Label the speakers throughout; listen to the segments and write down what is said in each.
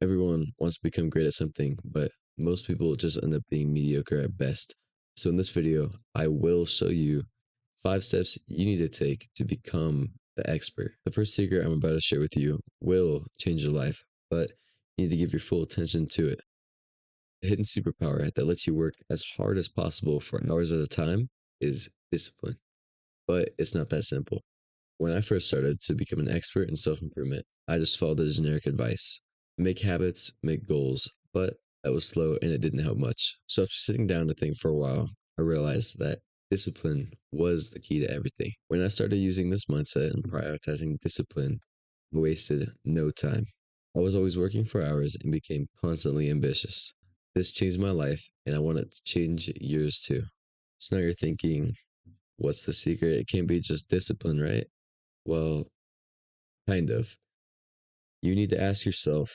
Speaker 1: Everyone wants to become great at something, but most people just end up being mediocre at best. So in this video, I will show you 5 steps you need to take to become the expert. The first secret I'm about to share with you will change your life, but you need to give your full attention to it. A hidden superpower that lets you work as hard as possible for hours at a time is discipline, but it's not that simple. When I first started to become an expert in self improvement, I just followed the generic advice: make habits, make goals, but that was slow and it didn't help much. So after sitting down to think for a while, I realized that discipline was the key to everything. When I started using this mindset and prioritizing discipline, I wasted no time. I was always working for hours and became constantly ambitious. This changed my life and I want it to change yours too. So now you're thinking, what's the secret? It can't be just discipline, right? Well, kind of. You need to ask yourself,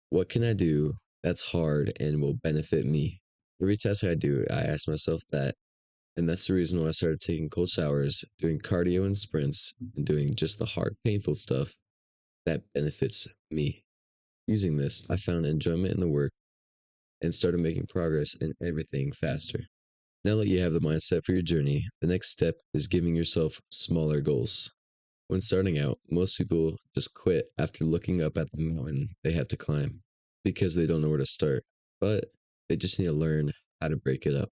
Speaker 1: what can I do that's hard and will benefit me? Every task I do, I ask myself that. And that's the reason why I started taking cold showers, doing cardio and sprints, and doing just the hard, painful stuff that benefits me. Using this, I found enjoyment in the work and started making progress in everything faster. Now that you have the mindset for your journey, the next step is giving yourself smaller goals. When starting out, most people just quit after looking up at the mountain they have to climb because they don't know where to start, but they just need to learn how to break it up.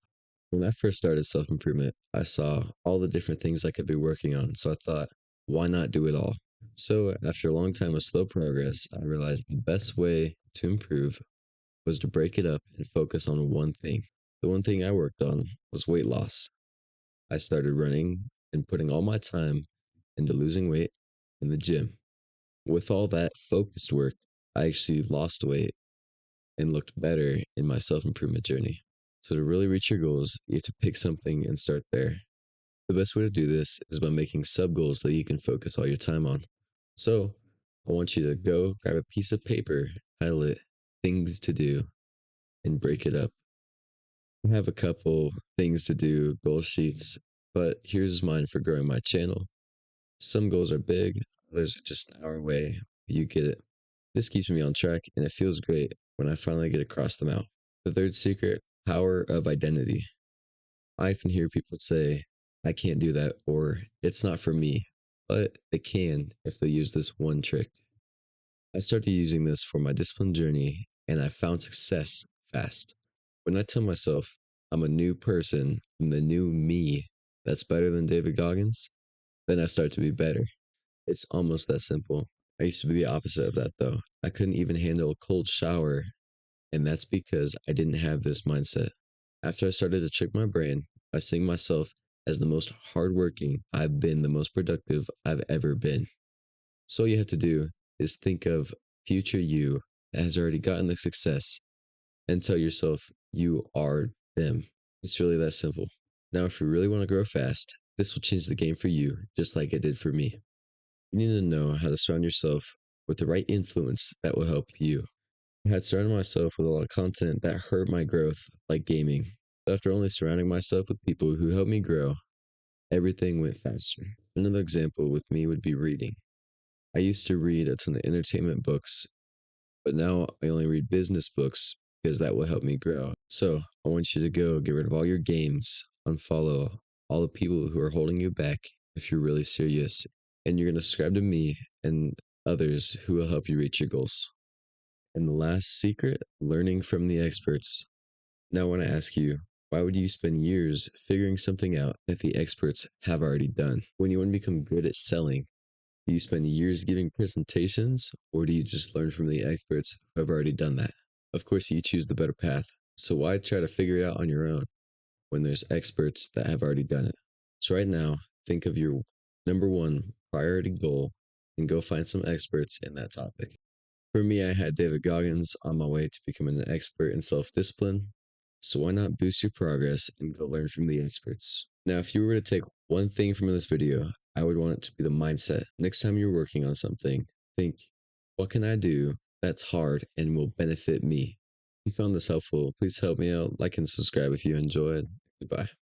Speaker 1: When I first started self improvement, I saw all the different things I could be working on, so I thought, why not do it all? So, after a long time of slow progress, I realized the best way to improve was to break it up and focus on one thing. The one thing I worked on was weight loss. I started running and putting all my time into losing weight in the gym. With all that focused work, I actually lost weight and looked better in my self improvement journey. So, to really reach your goals, you have to pick something and start there. The best way to do this is by making sub goals that you can focus all your time on. So, I want you to go grab a piece of paper, title it Things to Do, and break it up. I have a couple things to do goal sheets, but here's mine for growing my channel. Some goals are big, others are just an hour away. You get it. This keeps me on track, and it feels great when I finally get across them out. The third secret: power of identity. I often hear people say, I can't do that, or it's not for me, but they can if they use this one trick. I started using this for my discipline journey, and I found success fast. When I tell myself I'm a new person, I'm the new me that's better than David Goggins, then I start to be better. It's almost that simple. I used to be the opposite of that though. I couldn't even handle a cold shower, and that's because I didn't have this mindset. After I started to trick my brain by seeing myself as the most hardworking I've been, the most productive I've ever been. So all you have to do is think of future you that has already gotten the success and tell yourself you are them. It's really that simple. Now, if you really want to grow fast, this will change the game for you, just like it did for me. You need to know how to surround yourself with the right influence that will help you. I had surrounded myself with a lot of content that hurt my growth, like gaming. After only surrounding myself with people who helped me grow, everything went faster. Another example with me would be reading. I used to read a ton of entertainment books, but now I only read business books because that will help me grow. So I want you to go get rid of all your games, unfollow all the people who are holding you back if you're really serious, and you're going to subscribe to me and others who will help you reach your goals. And the last secret: learning from the experts. Now, I want to ask you, why would you spend years figuring something out that the experts have already done? When you want to become good at selling, do you spend years giving presentations, or do you just learn from the experts who have already done that? Of course, you choose the better path. So why try to figure it out on your own when there's experts that have already done it? So right now, think of your number one priority goal and go find some experts in that topic. For me, I had David Goggins on my way to becoming an expert in self discipline. So why not boost your progress and go learn from the experts? Now, if you were to take one thing from this video, I would want it to be the mindset. Next time you're working on something, think, what can I do that's hard and will benefit me? If you found this helpful, please help me out, like and subscribe if you enjoyed. Goodbye.